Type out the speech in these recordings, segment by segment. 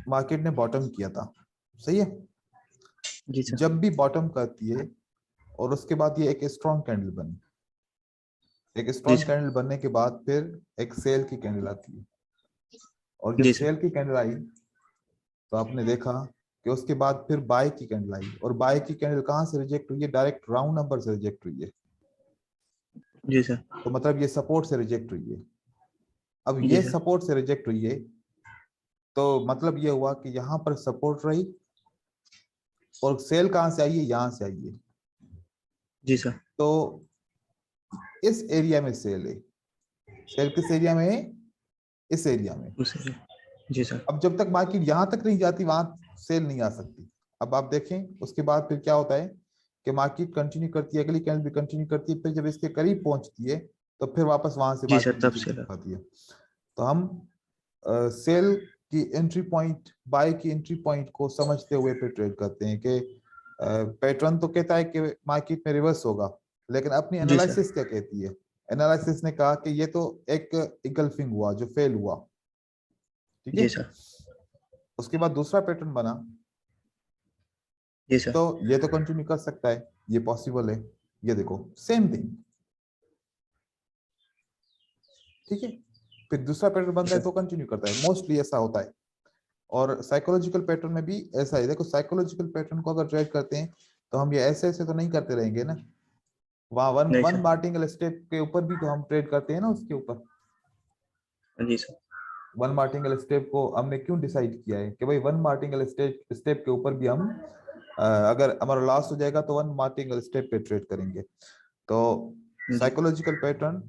Market ने bottom किया था, सही है। जी सर। जब भी बॉटम करती है और उसके बाद ये एक स्ट्रॉन्ग कैंडल बनी, एक जी स्ट्रॉन्ग सर। कैंडल बनने के बाद फिर एक सेल की कैंडल आती है, और जब जी सर। सेल की कैंडल आई तो आपने देखा कि उसके बाद फिर बाय की कैंडल आई, और बाय की कैंडल कहाँ से रिजेक्ट हुई है? डायरेक्ट राउंड नंबर से रिजेक्ट हुई है। जी सर। तो मतलब ये सपोर्ट से रिजेक्ट हुई है। अब जी ये सर। सपोर्ट से रिजेक्ट हुई है, तो मतलब ये हुआ कि यहाँ पर सपोर्ट रही, और सेल कहाँ से आई है? यहाँ से आई है। जी सर। तो इस एरिया में सेल है। सेल किस एरिया में है? इस एरिया में। उसे। जी सर। अब जब तक मार्केट यहाँ तक नहीं जाती वहां सेल नहीं आ सकती। अब आप देखें उसके बाद फिर क्या होता है कि मार्केट कंटिन्यू करती है, अगली कैंडल भी कंटिन्यू करती है, फिर जब इसके करीब पहुंचती है तो फिर वापस वहां से जी सर, मार्केट तब नीचे से गिर पाती है। तो हम सेल की एंट्री पॉइंट, बाय की एंट्री पॉइंट को समझते हुए फिर ट्रेड करते हैं कि पैटर्न तो कहता है कि मार्केट में रिवर्स होगा, लेकिन अपनी जी सर। एनालिसिस क्या कहती है? एनालिसिस ने कहा कि ये तो एक इंगल्फिंग हुआ जो फेल हुआ, ठीक है। जी सर। उसके बाद दूसरा पैटर्न बना, जी सर। तो ये तो कंटिन्यू कर सकता है, ये पॉसिबल है। ये देखो सेम थिंग, ठीक है। फिर दूसरा पैटर्न जी बनता है सर। तो कंटिन्यू करता है, मोस्टली ऐसा होता है। और साइकोलॉजिकल पैटर्न में भी ऐसा है। देखो साइकोलॉजिकल पैटर्न को अगर ट्रेड करते हैं तो हम ये ऐसे ऐसे तो नहीं करते रहेंगे ना, वहां वन नहीं वन सर। मार्टिंगल स्टेप के ऊपर भी तो हम ट्रेड करते हैं ना, उसके ऊपर। जी सर। वन मार्टिंगल स्टेप को हमने क्यों डिसाइड किया है कि भाई वन मार्टिंगल स्टेप के ऊपर भी हम अगर हमारा लॉस हो जाएगा तो वन मार्टिंगल स्टेप पे ट्रेड करेंगे। तो जी। साइकोलॉजिकल पैटर्न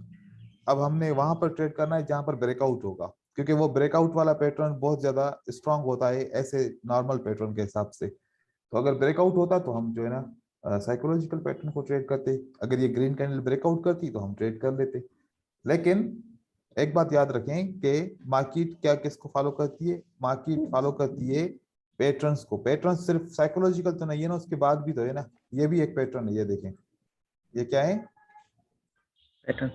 अब हमने वहां पर ट्रेड करना है जहां पर ब्रेकआउट होगा, क्योंकि वो ब्रेकआउट वाला पैटर्न बहुत ज्यादा स्ट्रांग होता है ऐसे नॉर्मल पैटर्न के हिसाब से। तो अगर ब्रेकआउट होता तो हम जो है ना साइकोलॉजिकल पैटर्न को ट्रेड करते, अगर ये ग्रीन कैंडल ब्रेकआउट करती तो हम ट्रेड कर लेते। लेकिन एक बात याद रखें कि मार्केट क्या किसको फॉलो करती है? मार्केट फॉलो करती है पैटर्न्स को। पैटर्न सिर्फ साइकोलॉजिकल तो नहीं है ना, उसके बाद भी तो है ना। ये भी एक पैटर्न है, ये देखें, ये क्या है? पैटर्न।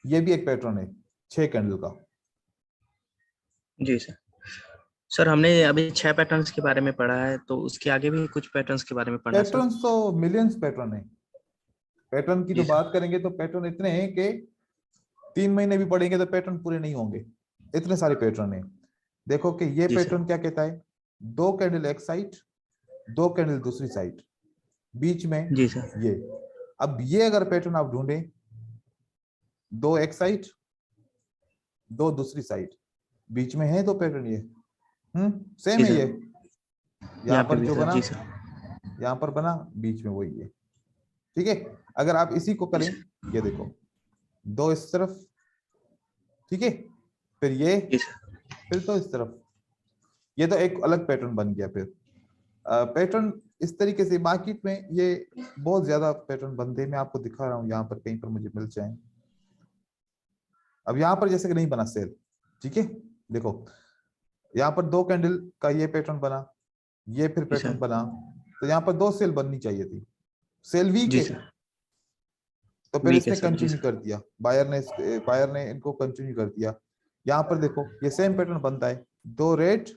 ये भी एक पैटर्न है 6 कैंडल का। जी सर। सर हमने अभी 6 पैटर्न्स के बारे में पढ़ा है, तो उसके आगे भी कुछ पैटर्न्स के बारे में पढ़ना है सर। पैटर्न्स तो मिलियंस पैटर्न है। पैटर्न की तो जी सर। बात करेंगे तो पैटर्न इतने हैं कि 3 महीने भी पढ़ेंगे तो पैटर्न पूरे नहीं होंगे, इतने सारे पैटर्न है। देखो कि ये जी सर। पैटर्न क्या कहता है? 2 कैंडल एक साइड, 2 कैंडल दूसरी साइड, बीच में जी सर। ये। अब ये अगर पैटर्न आप ढूंढे, 2 एक साइड, 2 दूसरी साइड, बीच में है तो पैटर्न ये सेम जी है सर। ये। यहाँ यहाँ पे पर भी जो सर। बना, जी सर। यहाँ पर बना, बीच में वही है, ठीक है। अगर आप इसी को जी करें, सर। ये देखो, 2 इस तरफ, ठीक है, फिर ये, जी सर। फिर तो इस तरफ, ये तो एक अलग पैटर्न बन गया। फिर पैटर्न इस तरीके से मार्केट में ये बहुत ज्यादा पैटर्न बनते हैं। मैं आपको दिखा रहा हूँ, यहाँ पर कहीं पर मुझे मिल जाए। अब यहाँ पर जैसे कि नहीं बना सेल, ठीक है। देखो यहाँ पर 2 कैंडल का ये पैटर्न बना, ये फिर जी पैटर्न सर। बना, तो यहाँ पर 2 सेल बननी चाहिए थी। सेल वीक जी है, सर। तो फिर वीक है इसने सर। जी कंटिन्यू सर। कर दिया, बायर ने इनको कंटिन्यू कर दिया। यहाँ पर देखो ये सेम पैटर्न बनता है, 2 रेड,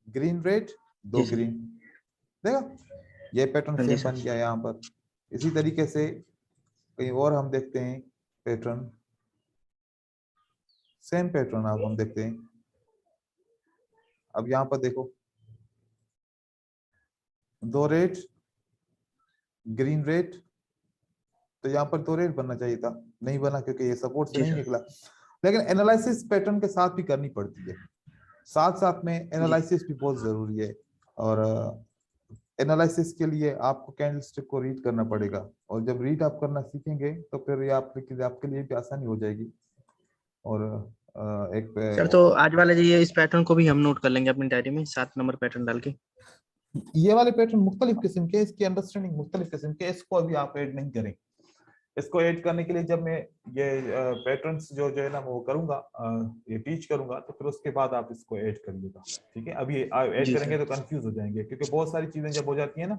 ग्रीन रेड, दो जी सर। ग्रीन, देखा? ये पैटर्न हाँ जी सेम सर। बन गया यहाँ पर। इसी तरीके से कहीं और हम देखते हैं पैटर्न, सेम पैटर्न अब हम देखते हैं। अब यहाँ पर देखो, 2 रेड, ग्रीन रेड, तो यहाँ पर 2 रेड बनना चाहिए था, नहीं बना क्योंकि ये सपोर्ट से जी नहीं सर। निकला। लेकिन एनालिसिस पैटर्न के साथ भी करनी पड़ती है, साथ साथ में जी। एनालिसिस भी बहुत जरूरी है। और एनालिसिस के लिए आपको कैंडलस्टिक को रीड करना पड़ेगा, और जब रीड आप करना सीखेंगे तो फिर ये आपके लिए भी आसानी हो जाएगी। और एक सर तो आज वाले ये इस पैटर्न को भी हम नोट कर लेंगे अपनी डायरी में, 7 नंबर पैटर्न डाल के। ये वाले पैटर्न मुख्तलिफ किस्म के, इसकी अंडरस्टैंडिंग मुख्तलिफ किस्म के, इसको अभी आप ऐड नहीं करें। इसको ऐड करने के लिए जब मैं ये पैटर्न्स जो है ना वो करूंगा, ये टीच करूंगा, तो फिर उसके बाद आप इसको ऐड करिएगा, ठीक है। अभी ऐड जी करेंगे सर। तो कंफ्यूज हो जाएंगे, क्योंकि बहुत सारी चीजें जब हो जाती है ना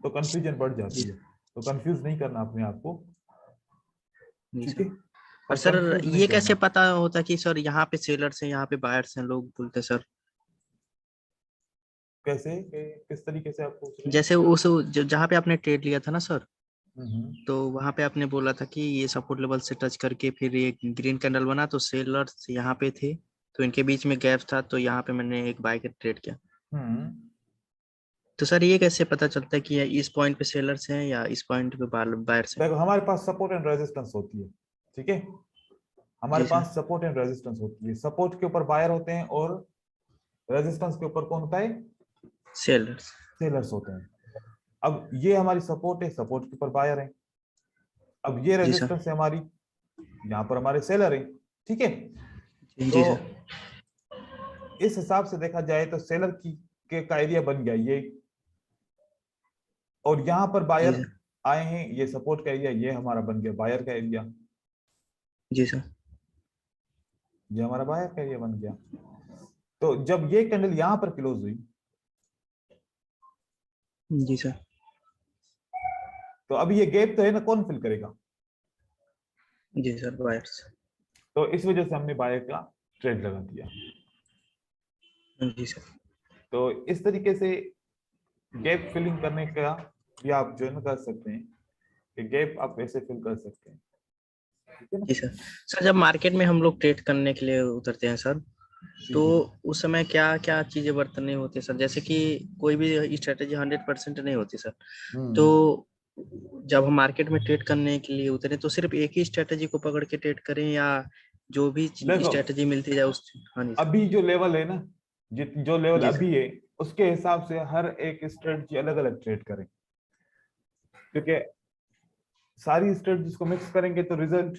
तो कंफ्यूजन बढ़ जी जाती है। तो कंफ्यूज नहीं करना अपने आप को, ठीक है। और सर कंफ्यूज नहीं ये कैसे करना। पता होता कि सर यहाँ पे सेलर्स हैं यहाँ पे बायर्स हैं, लोग बोलते सर? कैसे किस तरीके से आप पूछ रहे हैं? जैसे उस जहाँ पे आपने ट्रेड लिया था ना सर, हम्म। तो वहां पे आपने बोला था कि ये सपोर्ट लेवल से टच करके फिर ये ग्रीन कैंडल बना, तो सेलर्स यहाँ पे थे, तो इनके बीच में गैप था, तो यहाँ पे मैंने एक बाय का ट्रेड किया। हम्म। तो सर ये कैसे पता चलता है कि ये इस पॉइंट पे सेलर्स हैं या इस पॉइंट पे बायर्स हैं? देखो हमारे पास सपोर्ट एंड रेजिस्टेंस होती है, ठीक है। हमारे जी सर। पास सपोर्ट एंड रेजिस्टेंस होती है, सपोर्ट के ऊपर बायर होते हैं और रेजिस्टेंस के ऊपर कौन होता है? सेलर्स। सेलर्स होते हैं। अब ये हमारी सपोर्ट है, सपोर्ट के ऊपर बायर है। अब ये जी सर। रेजिस्टेंस है हमारी, यहाँ पर हमारे सेलर है, ठीक है। तो जी सर। इस हिसाब से देखा जाए तो सेलर की के का एरिया बन गया ये, और यहाँ पर जी बायर सर। आए हैं, ये सपोर्ट का एरिया, ये हमारा बन गया बायर का एरिया, जी सर। ये हमारा बायर का एरिया बन गया। तो जब ये कैंडल यहाँ पर क्लोज हुई, जी सर। तो अभी ये गैप तो है ना, कौन फिल करेगा? जी सर, बायर्स। तो इस वजह से हमने बायर का ट्रेड लगा दिया। जी सर। तो इस तरीके से गैप फिलिंग करने का भी आप जो है ना कर सकते हैं, कि गैप आप ऐसे फिल कर सकते हैं, ठीक है ना। जी सर। सर जब मार्केट में हम लोग ट्रेड करने के लिए उतरते हैं सर, तो उस समय क्या क्या चीजें बरतनी होती है सर? जैसे कि कोई भी स्ट्रेटेजी 100% नहीं होती सर, तो हम्म। जब हम मार्केट में ट्रेड करने के लिए उतरे तो सिर्फ एक ही स्ट्रेटेजी को पकड़ के ट्रेड करें, या जो भी देखो स्ट्रेटेजी मिलती जाए उस? हाँ जी सर। अभी जो लेवल है ना, जो लेवल जी सर। अभी है, उसके हिसाब से हर एक स्ट्रेटजी अलग अलग ट्रेड करें, क्योंकि सारी स्ट्रेटजीज को मिक्स करेंगे तो रिजल्ट,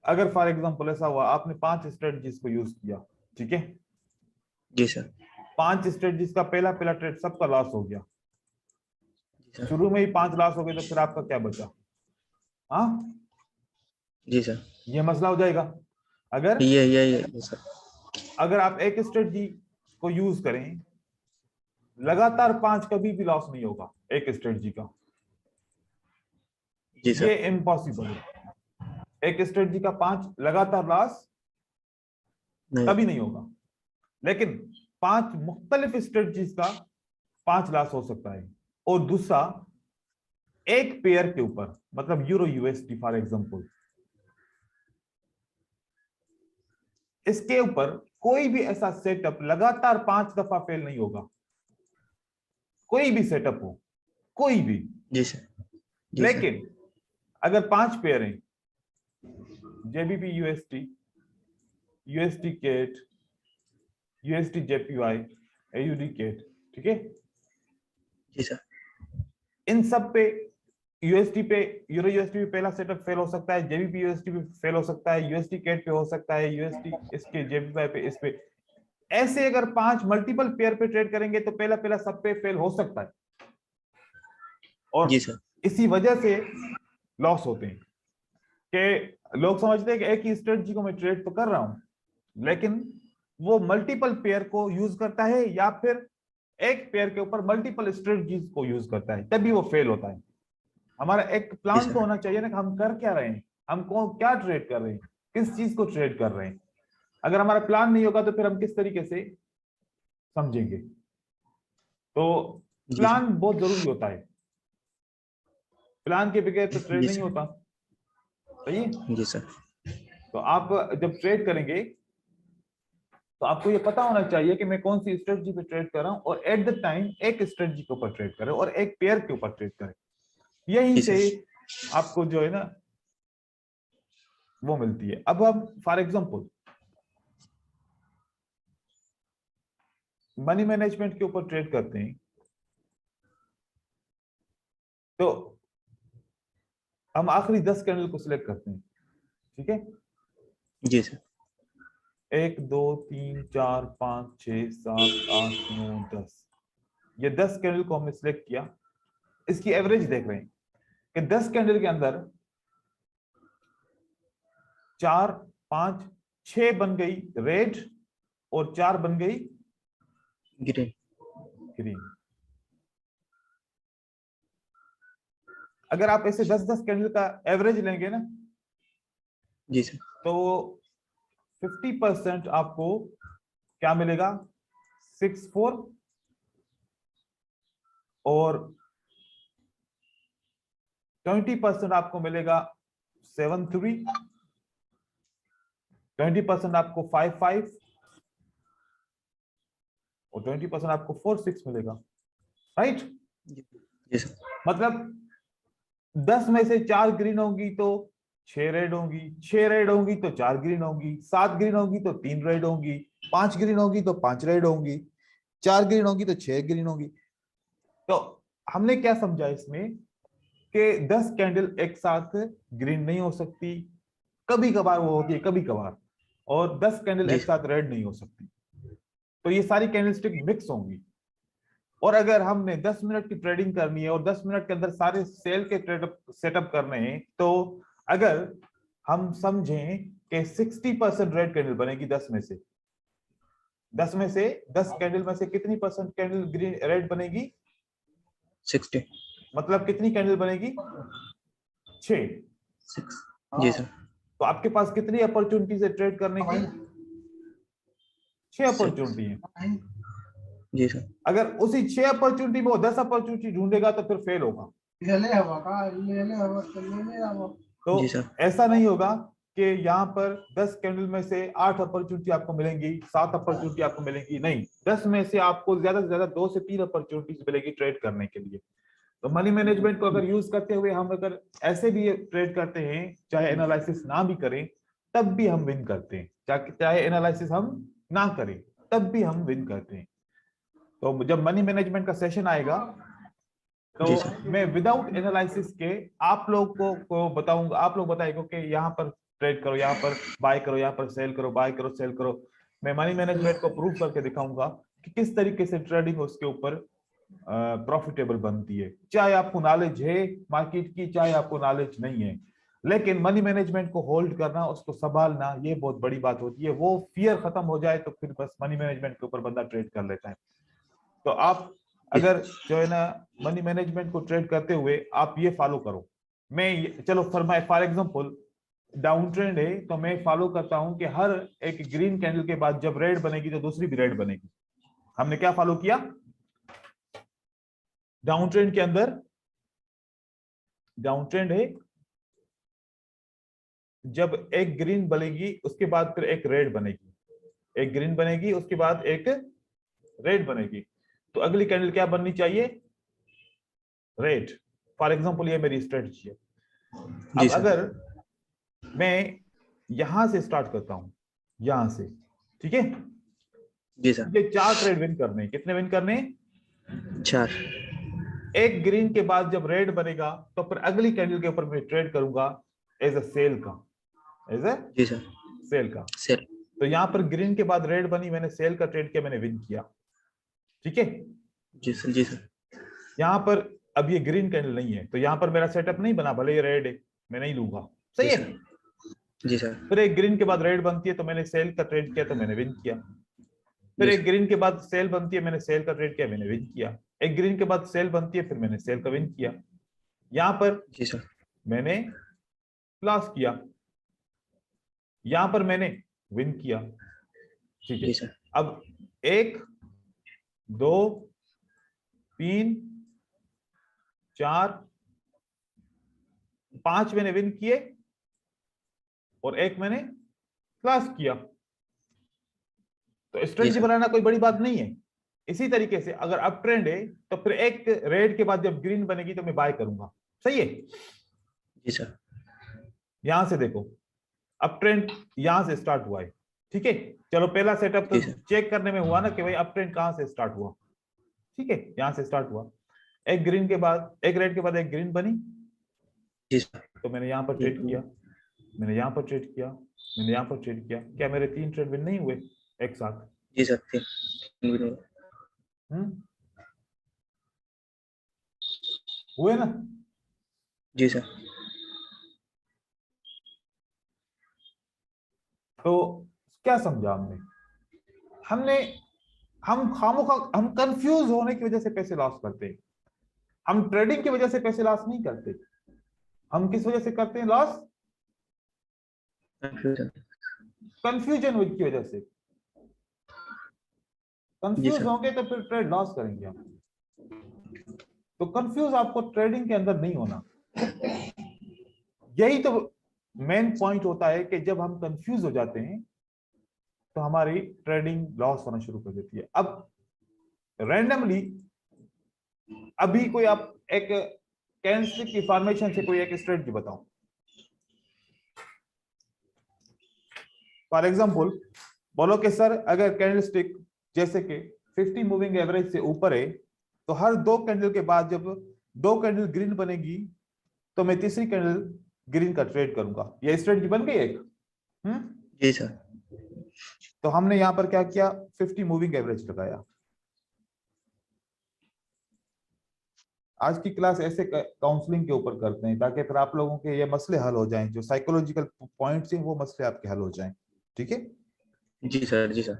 अगर फॉर एग्जांपल ऐसा हुआ आपने 5 स्ट्रेटजीज को यूज किया, ठीक है, जी सर। 5 स्ट्रेटजीज का पहला पहला ट्रेड सबका लॉस हो गया, जी सर। शुरू में ही 5 लॉस हो गए, तो फिर आपका क्या बचा? हाँ, जी सर। ये मसला हो जाएगा। अगर ये सर। अगर आप एक स्ट्रेटजी को यूज करें, लगातार 5 कभी भी लॉस नहीं होगा एक स्ट्रेटजी का, जी ये सर। इम्पॉसिबल है। एक स्ट्रेटजी का 5 लगातार लॉस नहीं। कभी नहीं होगा, लेकिन 5 मुख्तलिफ स्ट्रेटजीज का 5 लॉस हो सकता है। और दूसरा, एक पेयर के ऊपर, मतलब यूरो यूएसडी फॉर एग्जांपल, इसके ऊपर कोई भी ऐसा सेटअप लगातार 5 दफा फेल नहीं होगा, कोई भी सेटअप हो, कोई भी। जी सर। जी सर। लेकिन अगर 5 पेयर हैं, GBP USD, USD CAD, USD JPY, AUD CAD, ठीक है, जी सर। इन सब पे, यूएसडी पे, यूरो यूएसडी पे पहला सेटअप फेल हो सकता है, जेबीपी यूएसडी पे फेल हो सकता है, यूएसडी केट पे हो सकता है, यूएसडी इसके जेपीवाई पे, इस पे, ऐसे अगर 5 मल्टीपल पेयर पे ट्रेड करेंगे तो पहला पहला सब पे फेल हो सकता है, और जी सर। इसी वजह से लॉस होते हैं। कि लोग समझते हैं कि एक ही स्ट्रेटजी को मैं ट्रेड तो कर रहा हूं, लेकिन वो मल्टीपल पेयर को यूज करता है, या फिर एक पेयर के ऊपर मल्टीपल स्ट्रेटजीज को यूज करता है, तभी वो फेल होता है। हमारा एक जी प्लान तो सर। होना चाहिए ना कि हम कर क्या रहे हैं, हम कौन क्या ट्रेड कर रहे हैं, किस चीज को ट्रेड कर रहे हैं। अगर हमारा प्लान नहीं होगा तो फिर हम किस तरीके से समझेंगे? तो जी सर। प्लान बहुत जरूरी होता है, प्लान के बगैर तो ट्रेड जी नहीं सर। होता, सही है। जी सर। तो आप जब ट्रेड करेंगे तो आपको ये पता होना चाहिए कि मैं कौन सी स्ट्रेटजी पे ट्रेड कर रहा हूं, और एट द टाइम एक स्ट्रेटजी के ऊपर ट्रेड करें और एक पेयर के ऊपर ट्रेड करें। यहीं जी से सर। आपको जो है ना वो मिलती है। अब हम फॉर एग्जांपल मनी मैनेजमेंट के ऊपर ट्रेड करते हैं, तो हम आखिरी 10 कैंडल को सिलेक्ट करते हैं, ठीक है। जी सर। 1 2 3 4 5 6 7 8 9 10, ये 10 कैंडल को हमने सिलेक्ट किया। इसकी एवरेज देख रहे हैं कि 10 कैंडल के अंदर 4 5 6 बन गई रेड और 4 बन गई ग्रीन। ग्रीन। अगर आप ऐसे 10-10 कैंडल का एवरेज लेंगे ना, जी सर। तो 50% आपको क्या मिलेगा, 6-4, और 20% आपको मिलेगा 7-3, 20% आपको 5-5, और 20% आपको 4-6 मिलेगा, राइट। जी सर। मतलब 10 में से 4 ग्रीन होंगी तो 6 रेड होंगी, 6 रेड होंगी तो 4 ग्रीन होंगी, 7 ग्रीन होंगी तो 3 रेड होंगी, 5 ग्रीन होगी तो 5 रेड होंगी, 4 ग्रीन होगी तो 6 ग्रीन होगी। तो हमने क्या समझा इसमें कि 10 कैंडल एक साथ ग्रीन नहीं हो सकती, कभी कभार वो होती है, कभी कभार, और 10 कैंडल जी एक सर। साथ रेड नहीं हो सकती। तो ये सारी कैंडलस्टिक मिक्स होंगी। और अगर हमने 10 मिनट की ट्रेडिंग करनी है और 10 मिनट के अंदर सारे सेल के ट्रेड सेटअप करने हैं, तो अगर हम समझें कि 60% रेड कैंडल बनेगी 10 में से, 10 में से 10 कैंडल में से कितनी परसेंट कैंडल ग्रीन रेड बनेगी, 60। मतलब कितनी कैंडल बनेगी, 6। 6। जी सर। तो आपके पास कितनी अपॉर्चुनिटीज है ट्रेड करने की, 6 6। अपॉर्चुनिटी है। जी सर। अगर उसी 6 अपॉर्चुनिटी में वो 10 अपॉर्चुनिटी ढूंढेगा तो फिर फेल होगा। जी तो सर। ऐसा नहीं होगा कि यहाँ पर 10 कैंडल में से 8 अपॉर्चुनिटी आपको मिलेंगी, 7 अपॉर्चुनिटी आपको मिलेंगी, नहीं, 10 में से आपको ज्यादा से ज्यादा 2 से 3 अपॉर्चुनिटीज मिलेगी ट्रेड करने के लिए। तो मनी मैनेजमेंट को अगर यूज करते हुए हम अगर ऐसे भी ट्रेड करते हैं, चाहे एनालिसिस ना भी करें तब भी हम विन करते हैं, चाहे एनालिसिस हम ना करें तब भी हम विन करते हैं। तो जब मनी मैनेजमेंट का सेशन आएगा जी तो सर। मैं विदाउट एनालिसिस के आप लोग को बताऊंगा, आप लोग बताएंगे कि यहाँ पर ट्रेड करो, यहाँ पर बाय करो, यहाँ पर सेल करो, बाय करो, सेल करो। मैं मनी मैनेजमेंट को प्रूव करके दिखाऊंगा कि किस तरीके से ट्रेडिंग उसके ऊपर प्रॉफिटेबल बनती है, चाहे आपको नॉलेज है मार्केट की, चाहे आपको नॉलेज नहीं है। लेकिन मनी मैनेजमेंट को होल्ड करना, उसको संभालना, ये बहुत बड़ी बात होती है। वो फियर खत्म हो जाए तो फिर बस मनी मैनेजमेंट के ऊपर बंदा ट्रेड कर लेता है। तो आप अगर जो है ना मनी मैनेजमेंट को ट्रेड करते हुए आप ये फॉलो करो, चलो फॉर एग्जांपल डाउन ट्रेंड है तो मैं फॉलो करता हूं कि हर एक ग्रीन कैंडल के बाद जब रेड बनेगी तो दूसरी भी रेड बनेगी। हमने क्या फॉलो किया, डाउन ट्रेंड के अंदर, डाउन ट्रेंड है, जब एक ग्रीन बनेगी उसके बाद फिर एक रेड बनेगी, एक ग्रीन बनेगी उसके बाद एक रेड बनेगी, तो अगली कैंडल क्या बननी चाहिए, रेड। फॉर एग्जांपल ये मेरी स्ट्रेटजी है। जी अब सर। अगर मैं यहां से स्टार्ट करता हूं, यहां से, ठीक है, जी सर। मुझे 4 ट्रेड विन करने हैं। कितने विन करने हैं, 4। एक ग्रीन के बाद जब रेड बनेगा तो फिर अगली कैंडल के ऊपर मैं ट्रेड करूंगा एज अ सेल का, एज अ जी सर। सेल का। सेल। तो यहां पर ग्रीन के बाद रेड बनी, मैंने सेल का ट्रेड किया, मैंने विन किया, ठीक है। जी सर। जी सर। यहां पर अब ये ग्रीन कैंडल नहीं है तो यहां पर मेरा सेटअप नहीं बना, भले ये रेड है मैं नहीं लूंगा, जी सही है। सर। जी सर। फिर एक ग्रीन के बाद रेड बनती है तो मैंने सेल का ट्रेड किया तो मैंने विन किया। फिर जी एक सर। ग्रीन के बाद सेल बनती है, मैंने सेल का ट्रेड किया, मैंने विन किया। एक ग्रीन के बाद सेल बनती है, फिर मैंने सेल का विन किया। यहां पर जी सर। मैंने क्लास किया, यहां पर मैंने विन किया, ठीक है। जी सर। अब 1 2 3 4 5 मैंने विन किए और एक मैंने क्लास किया। तो जी स्ट्रेटजी सर। बनाना कोई बड़ी बात नहीं है। इसी तरीके से अगर अप ट्रेंड है तो फिर एक रेड के बाद जब ग्रीन बनेगी तो मैं बाय करूंगा, सही है। जी सर। यहां से देखो अप ट्रेंड यहां से स्टार्ट हुआ है, ठीक है। चलो पहला सेटअप तो जी सर। चेक करने में हुआ ना कि भाई अप ट्रेंड कहां से स्टार्ट हुआ, ठीक है, यहां से स्टार्ट हुआ। एक ग्रीन के बाद, एक रेड के बाद एक ग्रीन बनी, जी सर। तो मैंने यहां पर ट्रेड किया, मैंने यहां पर ट्रेड किया, मैंने यहां पर ट्रेड किया। क्या मेरे 3 ट्रेड विन नहीं हुए एक साथ? जी सर। 3 हम्म, हुए ना। जी सर। तो क्या समझा हमने, हमने हम खामोखा हम कंफ्यूज होने की वजह से पैसे लॉस करते हैं, हम ट्रेडिंग की वजह से पैसे लॉस नहीं करते। हम किस वजह से करते हैं लॉस? कंफ्यूजन की वजह से। जी कंफ्यूज सर। होंगे तो फिर ट्रेड लॉस करेंगे हम। तो कंफ्यूज आपको ट्रेडिंग के अंदर नहीं होना। यही तो मेन पॉइंट होता है कि जब हम कंफ्यूज हो जाते हैं तो हमारी ट्रेडिंग लॉस होना शुरू कर देती है। अब रैंडमली अभी कोई आप एक कैंडलस्टिक की फॉर्मेशन से कोई एक स्ट्रेटजी बताओ। फॉर एग्जांपल बोलो कि सर अगर कैंडलस्टिक जैसे कि 50 मूविंग एवरेज से ऊपर है तो हर 2 कैंडल के बाद जब 2 कैंडल ग्रीन बनेगी तो मैं तीसरी कैंडल ग्रीन का ट्रेड करूंगा। यह स्ट्रेटजी बन गई एक। जी सर। तो हमने यहां पर क्या किया, 50 मूविंग एवरेज लगाया। आज की क्लास ऐसे काउंसलिंग के ऊपर करते हैं ताकि फिर आप लोगों के ये मसले हल हो जाएं, जो साइकोलॉजिकल पॉइंट्स हैं वो मसले आपके हल हो जाएं। ठीक है, जी सर। जी सर।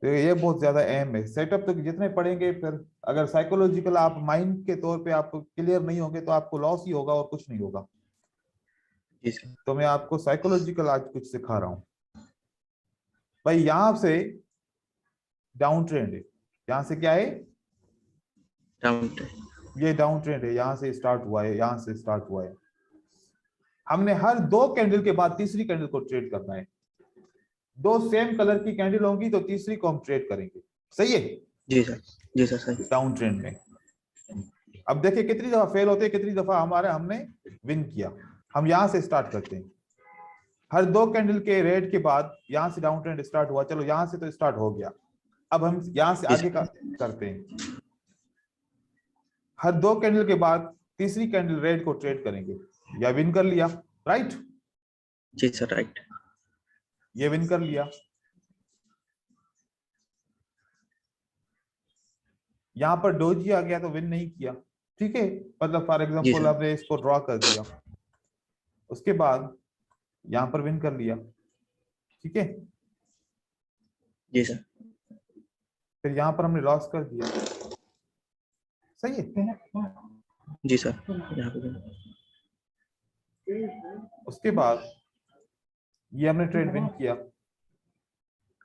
तो ये बहुत ज्यादा अहम है। सेटअप तो जितने पढ़ेंगे फिर अगर साइकोलॉजिकल आप माइंड के तौर पे आप क्लियर नहीं होंगे तो आपको लॉस ही होगा और कुछ नहीं होगा। जी सर। तो मैं आपको साइकोलॉजिकल आज कुछ सिखा रहा हूं। भाई यहां से डाउन ट्रेंड है, यहां से क्या है, डाउन। ये डाउन ट्रेंड है, यहां से स्टार्ट हुआ है, यहां से स्टार्ट हुआ है। हमने हर 2 कैंडल के बाद तीसरी कैंडल को ट्रेड करना है। 2 सेम कलर की कैंडल होंगी तो तीसरी को हम ट्रेड करेंगे। सही है, जी सर। जी सर सही। डाउन ट्रेंड में। अब देखिए कितनी दफा फेल होते हैं, कितनी दफा हमने विन किया। हम यहां से स्टार्ट करते हैं। हर 2 कैंडल के रेड के बाद यहां से डाउन ट्रेंड स्टार्ट हुआ, चलो यहां से तो स्टार्ट हो गया। अब हम यहां से जी आगे का सर। करते हैं। हर 2 कैंडल के बाद तीसरी कैंडल रेड को ट्रेड करेंगे, या विन कर लिया, राइट। जी सर राइट। ये विन कर लिया। यहां पर डोजी आ गया तो विन नहीं किया। ठीक है, मतलब फॉर जी एग्जांपल सर। आपने इसको ड्रॉ कर दिया, उसके बाद यहां पर विन कर लिया। ठीक है, जी सर। फिर यहां पर हमने लॉस कर दिया। सही है, जी सर। यहाँ पे उसके बाद ये हमने ट्रेड विन किया,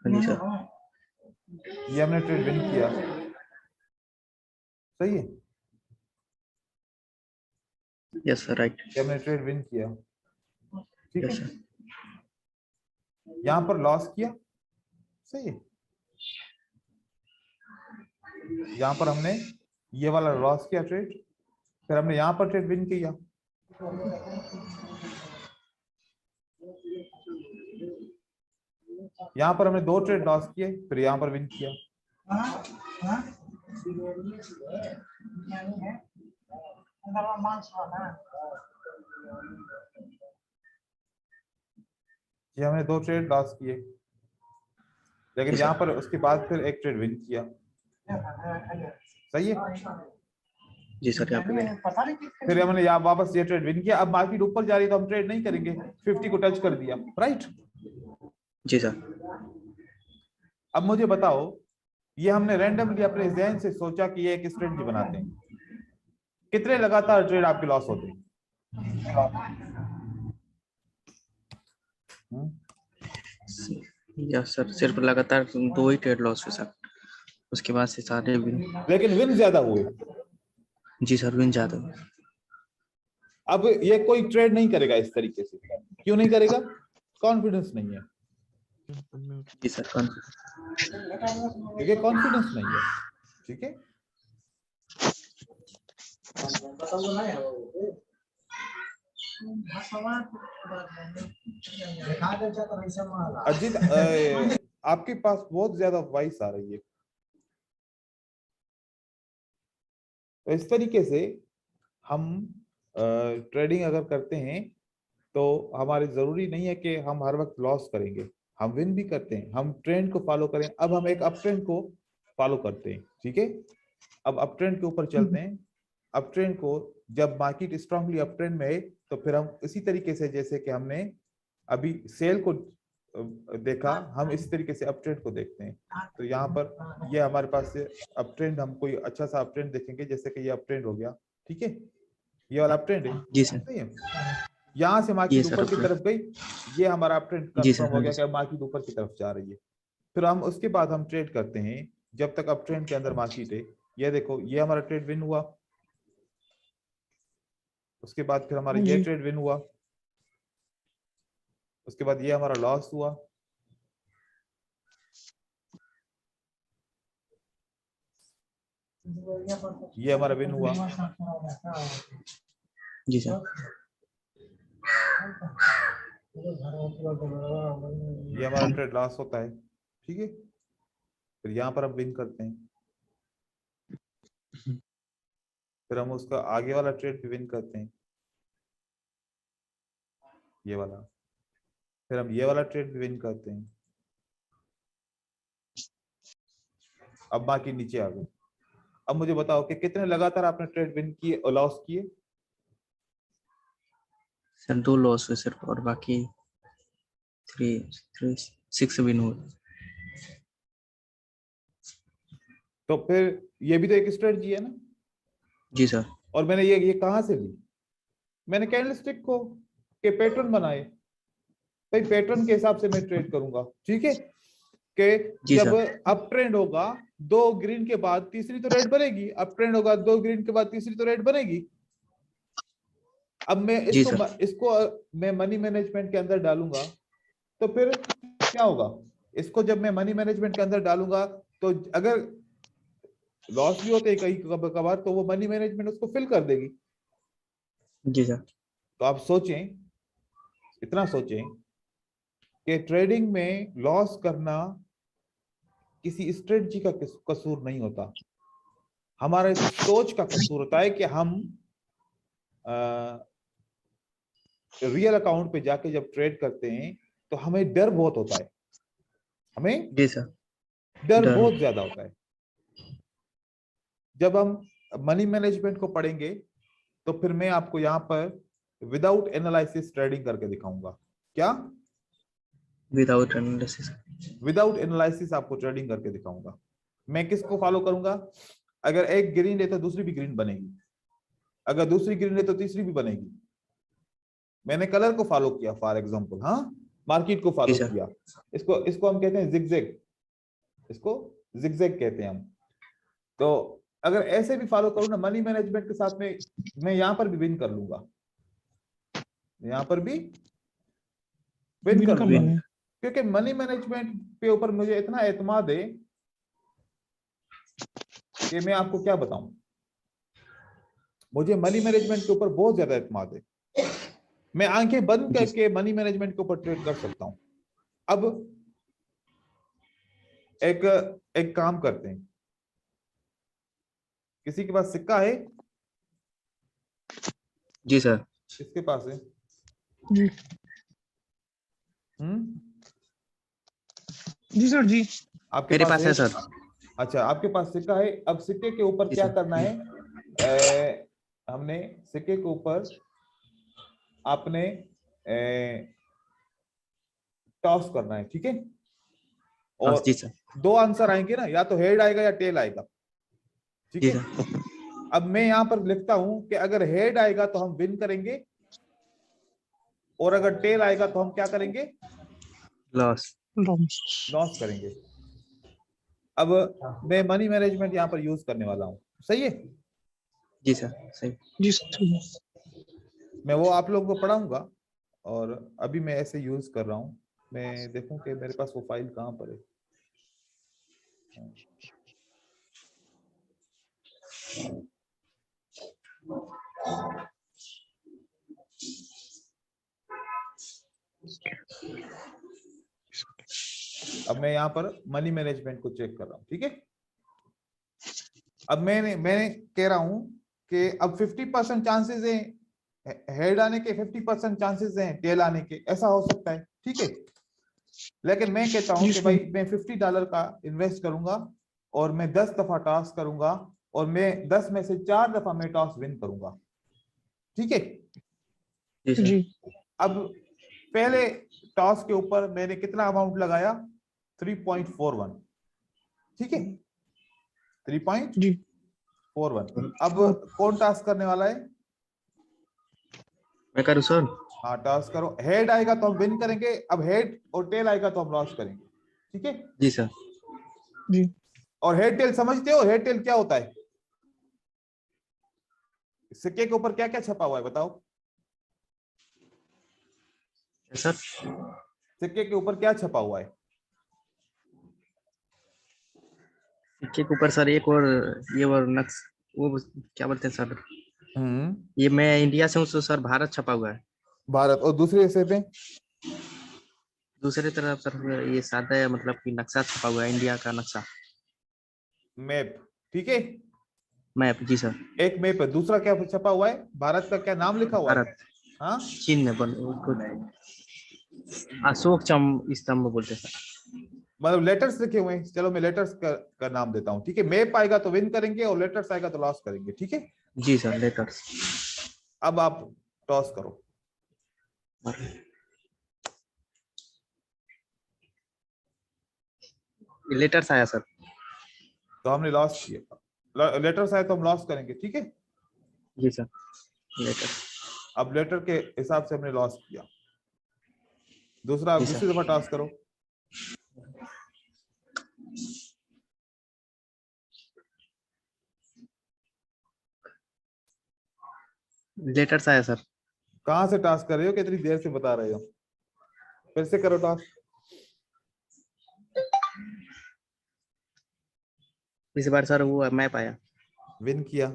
जी सर। ये हमने ट्रेड विन किया। सही है, यस सर राइट। ये हमने ट्रेड विन किया। ठीक है, यस सर। यहां पर लॉस किया। सही है, यहां पर हमने ये वाला लॉस किया ट्रेड, फिर हमने यहां पर ट्रेड विन किया। यहां पर हमने 2 ट्रेड लॉस किए, फिर यहां पर विन किया। ये हमने 2 ट्रेड लॉस किए, लेकिन जी यहां सर। पर उसके बाद फिर एक ट्रेड विन किया। सही है, जी सर यहाँ पे फिर हमने यहाँ वापस ये ट्रेड विन किया। अब मार्केट ऊपर जा रही है तो हम ट्रेड नहीं करेंगे, 50 को टच कर दिया, राइट। जी सर। अब मुझे बताओ, ये हमने रैंडमली अपने जहन से सोचा कि ये एक स्ट्रेटजी बनाते हैं, कितने लगातार ट्रेड आपके लॉस होते हैं? यस सर, सिर्फ लगातार 2 ही ट्रेड लॉस हुए सर, उसके बाद से सारे विन। लेकिन विन ज्यादा हुए। जी सर विन ज्यादा हुए। अब ये कोई ट्रेड नहीं करेगा इस तरीके से, क्यों नहीं करेगा? कॉन्फिडेंस नहीं है, जी सर क्योंकि कॉन्फिडेंस नहीं है। ठीक है, अजीत आपके पास बहुत ज्यादा वॉइस आ रही है। तो इस तरीके से हम ट्रेडिंग अगर करते हैं तो हमारे जरूरी नहीं है कि हम हर वक्त लॉस करेंगे, हम विन भी करते हैं। हम ट्रेंड को फॉलो करें। अब हम एक अप ट्रेंड को फॉलो करते हैं। ठीक है, अब अप ट्रेंड के ऊपर चलते हैं। अप ट्रेंड को जब मार्केट स्ट्रांगली अप ट्रेंड में है तो फिर हम इसी तरीके से, जैसे कि हमने अभी सेल को देखा, हम इस तरीके से अप ट्रेंड को देखते हैं। तो यहाँ पर ये हमारे पास से अप ट्रेंड, हम कोई अच्छा सा अप ट्रेंड देखेंगे, जैसे कि ये अप ट्रेंड हो गया। ठीक है, ये वाला अप ट्रेंड है, जी सर। सही है। यहाँ से ये मार्केट सर ऊपर की तरफ गई, ये हमारा अप ट्रेंड जी कंफर्म सर। हो हाँ गया जी कि मार्केट ऊपर की तरफ जा रही है। फिर हम उसके बाद हम ट्रेड करते हैं जब तक अप ट्रेंड के अंदर मार्केट है। ये देखो, ये हमारा ट्रेड विन हुआ, उसके बाद फिर हमारा ये ट्रेड विन हुआ, उसके बाद ये हमारा लॉस हुआ, ये हमारा विन हुआ। जी सर। ये हमारा ट्रेड लॉस होता है, ठीक है। फिर यहाँ पर हम विन करते हैं, फिर हम उसका आगे वाला ट्रेड भी विन करते हैं, ये वाला। फिर हम ये वाला ट्रेड भी विन करते हैं। अब बाकी नीचे आ गए। अब मुझे बताओ कि कितने लगातार आपने ट्रेड विन किए और लॉस किए? सर 2 लॉस हुए सर, और बाकी 6 विन हुए। तो फिर ये भी तो एक स्ट्रेटजी है ना। जी सर। और मैंने ये कहां से ली? मैंने कैंडलस्टिक को के पैटर्न बनाए, भाई पैटर्न के हिसाब से मैं ट्रेड करूंगा, ठीक है। कि जी जब सर। अप ट्रेंड होगा 2 ग्रीन के बाद तीसरी तो रेड बनेगी, अप ट्रेंड होगा 2 ग्रीन के बाद तीसरी तो रेड बनेगी। अब मैं जी इसको सर। इसको मैं मनी मैनेजमेंट के अंदर डालूंगा, तो फिर क्या होगा? इसको जब मैं मनी मैनेजमेंट के अंदर डालूंगा, तो अगर लॉस भी होते हैं कई कभार, तो वो मनी मैनेजमेंट उसको फिल कर देगी। जी सर। तो आप सोचें, इतना सोचें कि ट्रेडिंग में लॉस करना किसी स्ट्रेटजी का कसूर नहीं होता, हमारे सोच का कसूर होता है कि हम रियल अकाउंट पे जाके जब ट्रेड करते हैं तो हमें डर बहुत होता है, हमें जी सर। डर डर। बहुत ज्यादा होता है। जब हम मनी मैनेजमेंट को पढ़ेंगे तो फिर मैं आपको यहाँ पर विदाउट एनालिसिस ट्रेडिंग करके दिखाऊंगा। क्या? Without analysis. विदाउट एनालिसिस आपको ट्रेडिंग करके दिखाऊंगा। मैं किसको फॉलो करूंगा? अगर एक ग्रीन है तो दूसरी भी ग्रीन बनेगी, अगर दूसरी ग्रीन है तो तीसरी भी बनेगी। मैंने कलर को फॉलो किया फॉर एग्जांपल, हाँ, मार्केट को जी फॉलो सर। किया। इसको इसको हम कहते हैं जिगजैग, इसको जिगजैग कहते हैं हम। तो अगर ऐसे भी फॉलो करूं ना मनी मैनेजमेंट के साथ में, मैं यहां पर भी विन कर लूंगा, यहां पर भी विन कर लूंगा, क्योंकि मनी मैनेजमेंट के ऊपर मुझे इतना एतमाद है कि मैं आपको क्या बताऊं। मुझे मनी मैनेजमेंट के ऊपर बहुत ज्यादा एतमाद है, मैं आंखें बंद जी करके मनी मैनेजमेंट के ऊपर ट्रेड कर सकता हूं। अब एक एक काम करते हैं, किसी के पास सिक्का है? जी सर। किसके पास है? जी हम्म, जी सर जी। आपके मेरे पास पास है? है सर। अच्छा, आपके पास सिक्का है। अब सिक्के के ऊपर जी क्या सर। करना है? हमने सिक्के के ऊपर आपने टॉस करना है, ठीक है। और जी सर। 2 आंसर आएंगे ना, या तो हेड आएगा या टेल आएगा, ठीक जी है। सर। अब मैं यहां पर लिखता हूं कि अगर हेड आएगा तो हम विन करेंगे, और अगर टेल आएगा तो हम क्या करेंगे? लॉस। लॉस करेंगे। अब मैं मनी मैनेजमेंट यहां पर यूज करने वाला हूं, सही है। जी सर। सही। जी सर। मैं वो आप लोगों को पढ़ाऊंगा, और अभी मैं ऐसे यूज कर रहा हूं। मैं देखूं कि मेरे पास वो फाइल कहां पर है। अब मैं यहाँ पर मनी मैनेजमेंट को चेक कर रहा हूँ, ठीक है। अब मैंने कह रहा हूँ कि अब 50% चांसेस हैं हेड आने के, 50% चांसेस हैं टेल आने के, ऐसा हो सकता है, ठीक है। लेकिन मैं कहता हूँ कि भाई मैं $50 का इन्वेस्ट करूंगा, और मैं 10 दफा टॉस करूंगा, और मैं 10 में से 4 दफा मैं टॉस विन करूंगा, ठीक है। जी सर। जी अब पहले टॉस के ऊपर मैंने कितना अमाउंट लगाया? 3.41, ठीक है, 3.41। जी अब कौन टॉस करने वाला है? मैं करूँ सर? हाँ टॉस करो, हेड आएगा तो हम विन करेंगे, अब हेड और टेल आएगा तो हम लॉस करेंगे, ठीक है? जी सर। जी और हेड टेल समझते हो, हेड टेल क्या होता है? सिक्के के ऊपर क्या क्या छपा हुआ है बताओ? सर सिक्के के ऊपर क्या छपा हुआ है? सिक्के के ऊपर सर एक और ये और नक्श, वो क्या बोलते हैं सर, ये मैं इंडिया से हूँ तो सर भारत छपा हुआ है। भारत। और दूसरे हिस्से पे? दूसरी तरफ सर ये सादा है, मतलब कि नक्शा छपा हुआ है, इंडिया का नक्शा। मैप, ठीक है? मैप, जी सर। एक मैप है, दूसरा क्या छपा हुआ है? भारत का क्या नाम लिखा हुआ है? भारत हाँ चिन्ह बन उसको अशोक स्तंभ बोलते हैं सर। मतलब लेटर्स लिखे हुए हैं। चलो मैं लेटर्स का नाम देता हूँ, ठीक है? मैप आएगा तो विन करेंगे और लेटर्स आएगा तो लॉस करेंगे, ठीक है? जी सर, लेटर्स। अब आप टॉस करो। लेटर्स आया सर। तो हमने लॉस किया, लेटर्स आए तो हम लॉस करेंगे, ठीक है? जी सर, लेटर्स। अब लेटर के हिसाब से हमने लॉस किया। दूसरा, जी दूसरी सर। दफा टॉस करो। लेटर्स आया सर। कहां से टॉस कर रहे हो, कितनी देर से बता रहे हो? फिर से करो टॉस। इस बार सर वो मैप आया। विन किया।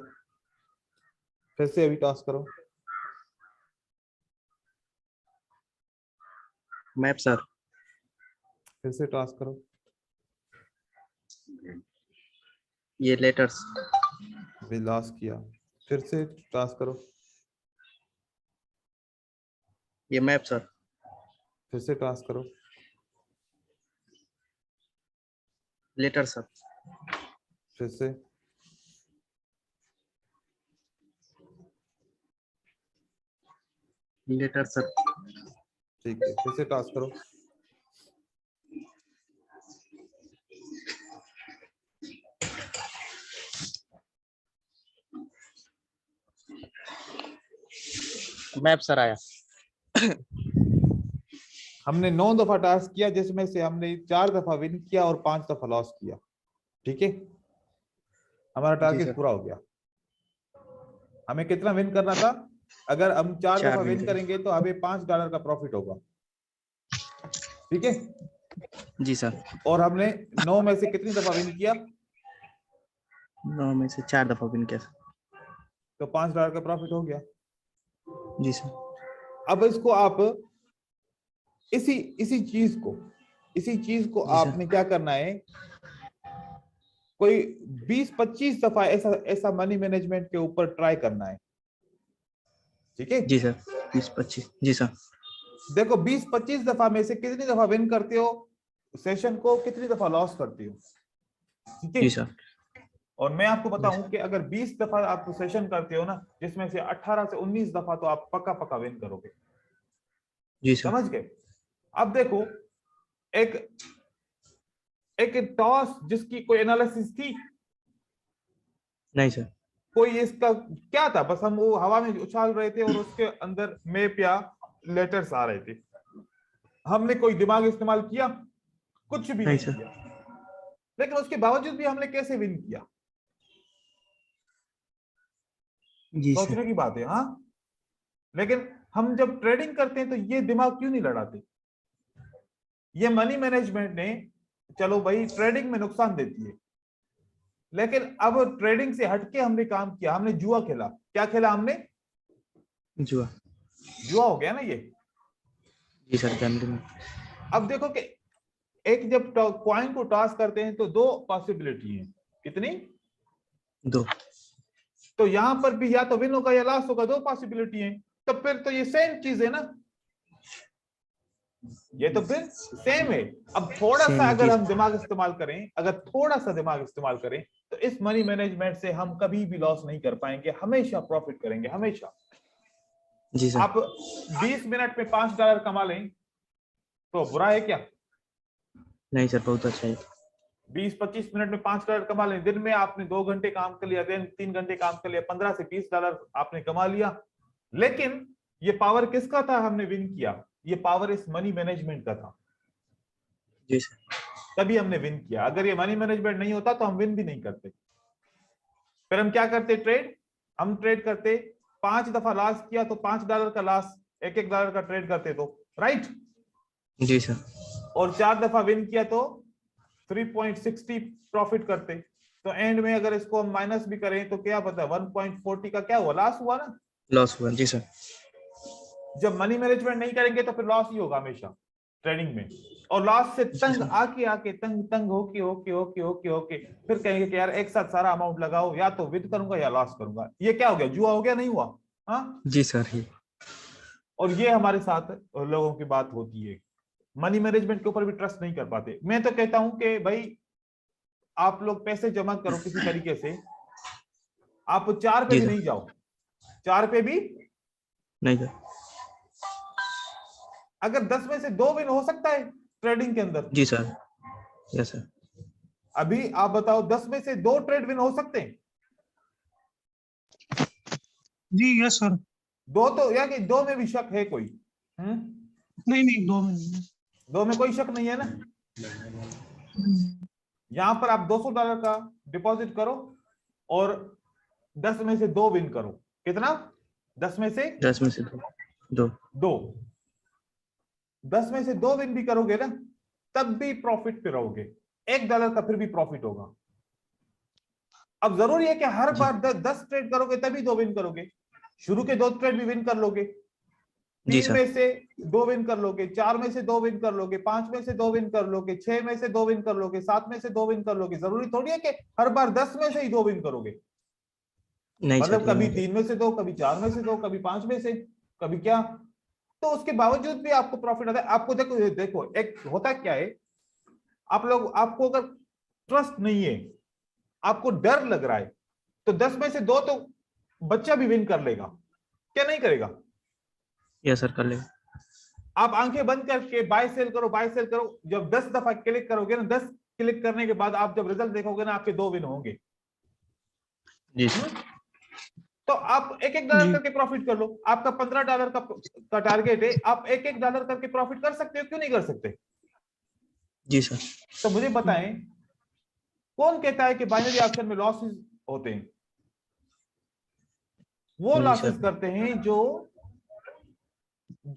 फिर से अभी टॉस करो। Map sir. फिर से टॉस करो। ये लेटर्स। भी लॉस किया। फिर से टॉस करो। ये मैप सर। फिर से टॉस करो। Later sir. फिर से। Later sir. ठीक है, फिर से टॉस करो। मैप सर आया। हमने 9 दफा टॉस किया, जिसमें से हमने 4 दफा विन किया और 5 दफा लॉस किया, ठीक है? हमारा जी टारगेट सर। पूरा हो गया। हमें कितना विन करना था? अगर हम 4 चार दफा विन विन करें। करेंगे तो हमें $5 का प्रॉफिट होगा, ठीक है? जी सर। और हमने 9 में से कितनी दफा विन किया? 9 में से 4 दफा विन किया सर। तो $5 का प्रॉफिट हो गया। जी सर। अब इसको आप इसी इसी चीज को जी सर। आपने क्या करना है, कोई 20-25 दफा ऐसा ऐसा मनी मैनेजमेंट के ऊपर ट्राई करना है, ठीक है? जी सर। 20-25। जी सर। देखो 20-25 दफा में से कितनी दफा विन करते हो सेशन को, कितनी दफा लॉस करते हो, ठीक जी है? सर। और मैं आपको जी बताऊं सर। कि अगर 20 दफा आप सेशन करते हो ना, जिसमें से 18 से 19 दफा तो आप पक्का पक्का विन करोगे, जी सर। समझ गए? अब देखो, एक एक टॉस जिसकी कोई एनालिसिस थी? नहीं सर। कोई इसका क्या था, बस हम वो हवा में उछाल रहे थे और उसके अंदर मैप या लेटर्स आ रहे थे। हमने कोई दिमाग इस्तेमाल किया? कुछ भी नहीं नहीं सर। किया। लेकिन उसके बावजूद भी हमने कैसे विन किया? जी सर। सोचने की बात है, हाँ? लेकिन हम जब ट्रेडिंग करते हैं तो ये दिमाग क्यों नहीं लड़ाते? ये मनी मैनेजमेंट ने, चलो भाई ट्रेडिंग में नुकसान देती है, लेकिन अब ट्रेडिंग से हटके हमने काम किया, हमने जुआ खेला। क्या खेला हमने? जुआ। जुआ हो गया ना ये। जी सर, गैम्बलिंग। अब देखो कि एक जब कॉइन को टॉस करते हैं तो 2 पॉसिबिलिटी है। कितनी? 2। तो यहां पर भी या तो विन होगा या लॉस होगा, 2 पॉसिबिलिटी है। तो फिर तो ये सेम चीज है ना, ये तो फिर सेम है। अब थोड़ा सा सेम। अगर जी हम सर। दिमाग इस्तेमाल करें, अगर थोड़ा सा दिमाग इस्तेमाल करें, तो इस मनी मैनेजमेंट से हम कभी भी लॉस नहीं कर पाएंगे, हमेशा प्रॉफिट करेंगे, हमेशा। जी सर। आप 20 मिनट में $5 कमा लें तो बुरा है क्या? नहीं सर, बहुत अच्छा है। 20-25 मिनट में $5 कमा लें। दिन में आपने 2 घंटे काम कर लिया, दिन 3 घंटे काम कर लिया, $15 से $20 आपने कमा लिया। लेकिन ये पावर किसका था, हमने विन किया, ये पावर इस मनी मैनेजमेंट का था, जी सर। तभी हमने विन किया। अगर ये मनी मैनेजमेंट नहीं होता तो हम विन भी नहीं करते। फिर हम क्या करते, ट्रेड, हम ट्रेड करते, 5 दफा लॉस किया तो $5 का लॉस, $1 का ट्रेड करते तो, राइट। जी सर। और 4 दफा विन किया तो 3.60 प्रॉफिट करते। तो एंड में अगर इसको हम माइनस भी करें तो क्या पता 1.40 का क्या हुआ, लॉस हुआ ना। लॉस हुआ। जी सर। जब मनी मैनेजमेंट नहीं करेंगे तो फिर लॉस ही होगा हमेशा ट्रेडिंग में। और लॉस से तंग आके आके तंग होके होके होके होके होके फिर कहेंगे कि यार एक साथ सारा अमाउंट लगाओ, या तो विन करूंगा या लॉस करूंगा। ये क्या हो गया, जुआ हो गया, नहीं हुआ? हाँ जी सर। ही और ये हमारे साथ लोगों की बात होती है, मनी मैनेजमेंट के ऊपर भी ट्रस्ट नहीं कर पाते। मैं तो कहता हूं कि भाई आप लोग पैसे जमा करो किसी तरीके से, आप 4 पे जी भी सर। नहीं जाओ, 4 पे भी नहीं सर। अगर 10 में से 2 विन हो सकता है ट्रेडिंग के अंदर। जी सर। Yes sir. अभी आप बताओ 10 में से 2 ट्रेड विन हो सकते हैं? जी यस सर। 2 तो, या कि 2 में भी शक है कोई? नहीं नहीं, 2 मिनट। 2 में कोई शक नहीं है ना। यहां पर आप $200 का डिपॉजिट करो और 10 में से 2 विन करो। कितना? 10 में से 10 में से 2। 2, 10 में से 2 विन भी करोगे ना, तब भी प्रॉफिट पे रहोगे, $1 का फिर भी प्रॉफिट होगा। अब जरूरी है कि हर बार 10 ट्रेड करोगे तभी 2 विन करोगे। शुरू के 2 ट्रेड भी विन कर लोगे, 3 में से 2 विन कर लोगे, 4 में से 2 विन कर लोगे, 5 में से 2 विन कर लोगे, 6 में से 2 विन कर लोगे, 7 में से 2 विन कर लोगे। जरूरी थोड़ी है कि हर बार 10 में से ही 2 विन करोगे। नहीं मतलब सर। कभी 3 में से 2, कभी 4 में से 2, कभी 5 में से, कभी क्या। तो उसके बावजूद भी आपको प्रॉफिट आता है। आपको देखो देखो एक होता क्या है, आप लोग, आपको अगर ट्रस्ट नहीं है, आपको डर लग रहा है, तो 10 में से 2 तो बच्चा भी विन कर लेगा, क्या नहीं करेगा? यस सर, कर लेगा। आप आंखें बंद करके बाय सेल करो, बाय सेल करो। जब 10 दफा क्लिक करोगे ना, 10 क्लिक करने के बाद आप जब रिजल्ट देखोगे ना, आपके 2 विन होंगे। जी सर। तो आप $1 जी करके प्रॉफिट कर लो। आपका $15 का टारगेट है, आप $1 करके प्रॉफिट कर सकते हो, क्यों नहीं कर सकते? जी सर। तो मुझे बताएं, कौन कहता है कि बाइनरी ऑप्शन में लॉसेस होते हैं? वो जी लॉसेस सर। करते हैं जो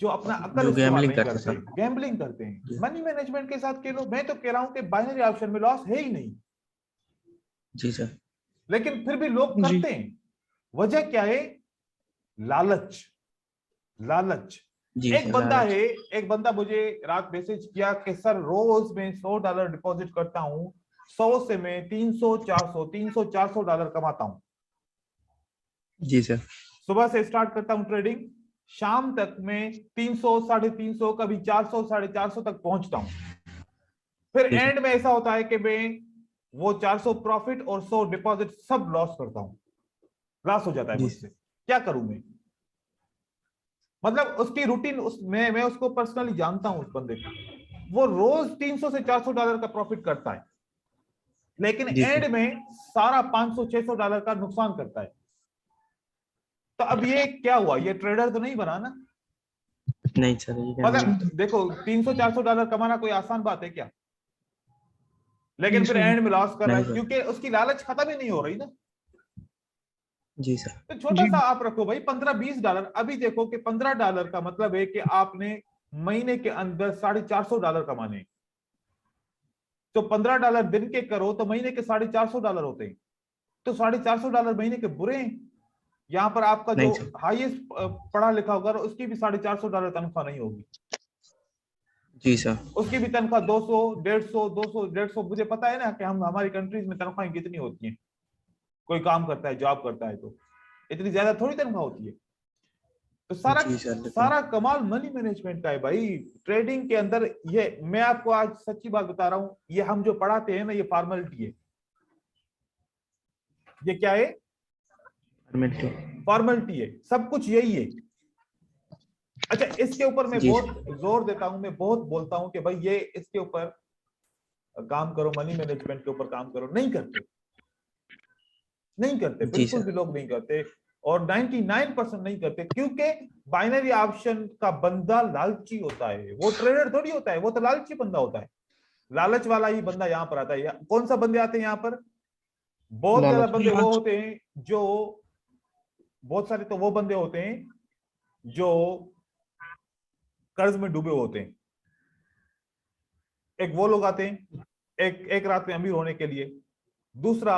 अपना अकल जो इस्तेमाल गैम्बलिंग नहीं करते करते, सर। गैम्बलिंग करते हैं। जी मनी मैनेजमेंट के साथ खेलो। मैं तो कह रहा हूं कि बाइनरी ऑप्शन में लॉस है ही नहीं, जी सर। लेकिन फिर भी लोग जी करते हैं। वजह क्या है? लालच, लालच। जी एक सर। बंदा लालच। है, एक बंदा मुझे रात मैसेज किया कि सर रोज मैं $100 डिपॉजिट करता हूं, 100 से मैं 300 400 300 400 डॉलर कमाता हूं। जी सर। सुबह से स्टार्ट करता हूं ट्रेडिंग, शाम तक मैं 300 350 कभी 400 450 तक पहुंचता हूं। फिर जी सर। एंड में ऐसा होता है कि मैं वो 400 प्रॉफिट और 100 डिपॉजिट सब लॉस करता हूं, लॉस हो जाता है जी मुझसे। क्या करूं मैं? मतलब उसकी रूटीन, मैं उसको पर्सनली जानता हूं, उस बंदे को। वो रोज 300 से 400 डॉलर का प्रॉफिट करता है, लेकिन जी एंड सर। में सारा 500 600 डॉलर का नुकसान करता है। तो अब ये क्या हुआ, ये ट्रेडर तो नहीं बना ना। नहीं सर, ये मतलब गैम्बलिंग। देखो 300 400 डॉलर कमाना कोई आसान बात है क्या? जी लेकिन फिर सर। एंड में लॉस कर रहा नहीं है, सर। क्योंकि उसकी लालच खत्म ही नहीं हो रही ना। जी सर। तो छोटा जी सा आप रखो भाई, 15-20 डॉलर। अभी देखो कि $15 का मतलब है कि आपने महीने के अंदर $450 कमाने। तो $15 दिन के करो तो महीने के $450 होते हैं। तो $450 महीने के बुरे हैं। यहां पर आपका जो नहीं सर। हाईएस्ट पढ़ा लिखा होगा उसकी भी $450 तनख्वाह नहीं होगी, जी सर। उसकी भी तनख्वाह 200 150 200 150। मुझे पता है ना कि हम हमारी कंट्रीज में तनख्वाहें कितनी होती हैं। कोई काम करता है, जॉब करता है, तो इतनी ज्यादा थोड़ी तनख्वाह होती है। तो सारा जी सर, लेकिन सारा कमाल मनी मैनेजमेंट का है भाई, ट्रेडिंग के अंदर। ये मैं आपको आज सच्ची बात बता रहा हूं, ये हम जो पढ़ाते हैं ना, ये फॉर्मेलिटी है। ये क्या है? फॉर्मेलिटी। फॉर्मेलिटी है, सब कुछ यही है। अच्छा, इसके ऊपर मैं जी बहुत सर। जोर देता हूं, मैं बहुत बोलता हूं कि भाई ये इसके ऊपर काम करो, मनी मैनेजमेंट के ऊपर काम करो। नहीं करते, नहीं करते, जी बिल्कुल सर। भी लोग नहीं करते। और 99% नहीं करते, क्योंकि बाइनरी ऑप्शन का बंदा लालची होता है, वो ट्रेडर थोड़ी होता है, वो तो लालची बंदा होता है। लालच वाला ही बंदा यहाँ पर आता है। कौन सा बंदे आते हैं यहाँ पर? बहुत ज्यादा बंदे वो होते हैं जो, बहुत सारे तो वो बंदे होते हैं जो कर्ज में डूबे होते हैं। एक वो लोग आते हैं एक रात में अमीर होने के लिए। दूसरा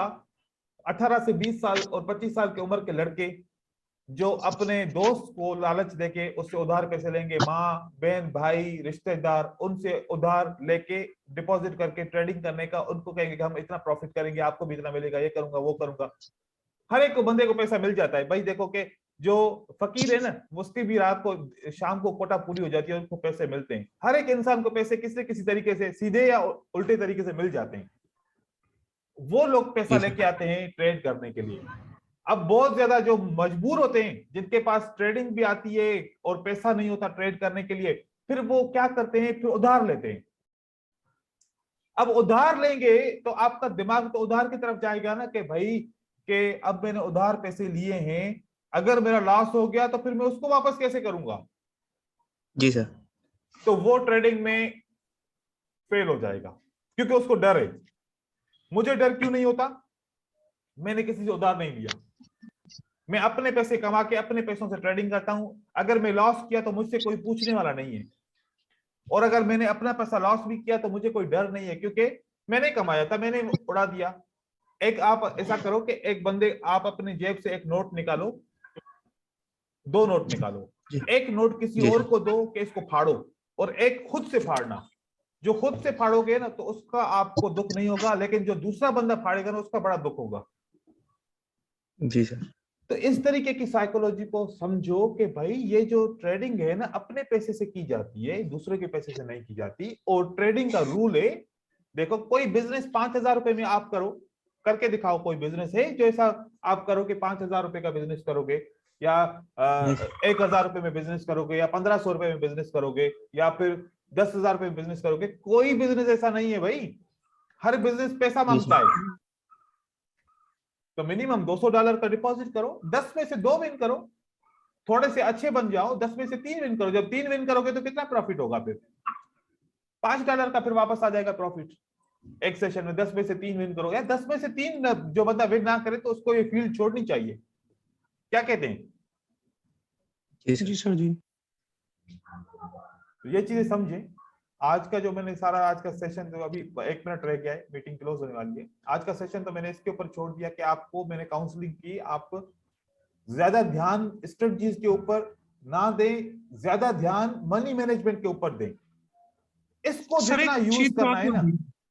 18 से 20 साल और 25 साल की उम्र के लड़के जो अपने दोस्त को लालच देके उससे उधार पैसे लेंगे, माँ बहन भाई रिश्तेदार, उनसे उधार लेके डिपॉजिट करके ट्रेडिंग करने का, उनको कहेंगे कि हम इतना प्रॉफिट करेंगे, आपको भी इतना मिलेगा, ये करूंगा वो करूंगा। हर एक को बंदे को पैसा मिल जाता है भाई। देखो कि जो फकीर है ना, उसकी भी रात को शाम को कोटा पूरी हो जाती है, उसको पैसे मिलते हैं। हर एक इंसान को पैसे किसी किसी तरीके से सीधे या उल्टे तरीके से मिल जाते हैं। वो लोग पैसा लेके आते हैं ट्रेड करने के लिए। अब बहुत ज्यादा जो मजबूर होते हैं, जिनके पास ट्रेडिंग भी आती है और पैसा नहीं होता ट्रेड करने के लिए, फिर वो क्या करते हैं, फिर उधार लेते हैं। अब उधार लेंगे तो आपका दिमाग तो उधार की तरफ जाएगा ना, कि भाई कि अब मैंने उधार पैसे लिए हैं, अगर मेरा लॉस हो गया तो फिर मैं उसको वापस कैसे करूंगा। जी सर। तो वो ट्रेडिंग में फेल हो जाएगा, क्योंकि उसको डर है। मुझे डर क्यों नहीं होता? मैंने किसी से उधार नहीं लिया, मैं अपने पैसे कमा के अपने पैसों से ट्रेडिंग करता हूं। अगर मैं लॉस किया तो मुझसे कोई पूछने वाला नहीं है, और अगर मैंने अपना पैसा लॉस भी किया तो मुझे कोई डर नहीं है, क्योंकि मैंने कमाया था, मैंने उड़ा दिया। एक आप ऐसा करो कि एक बंदे, आप अपनी जेब से एक नोट निकालो, 2 नोट निकालो, एक नोट किसी और को दो कि इसको फाड़ो, और एक खुद से फाड़ना। जो खुद से फाड़ोगे ना तो उसका आपको दुख नहीं होगा, लेकिन जो दूसरा बंदा फाड़ेगा ना उसका बड़ा दुख होगा। जी सर। तो इस तरीके की साइकोलॉजी को समझो कि भाई ये जो ट्रेडिंग है ना, अपने पैसे से की जाती है, दूसरे के पैसे से नहीं की जाती। और ट्रेडिंग का रूल है, देखो कोई बिजनेस 5,000 रुपए में आप करो, करके दिखाओ। कोई बिजनेस है जो ऐसा आप करो कि 5,000 रुपए का बिजनेस करोगे, या 1,000 रुपए में बिजनेस करोगे, या 1,500 रुपए में बिजनेस करोगे, या फिर 10,000 रुपए में बिजनेस करोगे। कोई बिजनेस ऐसा नहीं है भाई, हर बिजनेस पैसा मांगता है। तो मिनिमम $200 का डिपॉजिट करो, 10 में से 2 विन करो, थोड़े से अच्छे बन जाओ, 10 में से 3 विन करो। जब 3 विन करोगे तो कितना प्रॉफिट होगा? फिर $5 का फिर वापस आ जाएगा प्रॉफिट एक सेशन में। 10 में से 3 विन करो, या 10 में से 3 जो बंदा विन ना करे तो उसको ये फील्ड छोड़नी चाहिए। क्या कहते हैं? जी सर जी। तो ये चीजें समझे। आज का जो मैंने सारा आज का सेशन, जो अभी 1 मिनट रह गया है, मीटिंग क्लोज होने वाली है। आज का सेशन तो मैंने इसके ऊपर छोड़ दिया कि आपको मैंने काउंसलिंग की, आप ज्यादा ध्यान स्ट्रेटजीज के ऊपर ना दें, ज्यादा ध्यान मनी मैनेजमेंट के ऊपर दें। इसको जितना यूज करना है ना।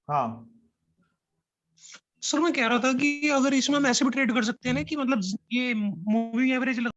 हाँ सर मैं कह रहा था कि अगर इसमें हम ऐसे भी ट्रेड कर सकते हैं ना कि मतलब ये मूविंग एवरेज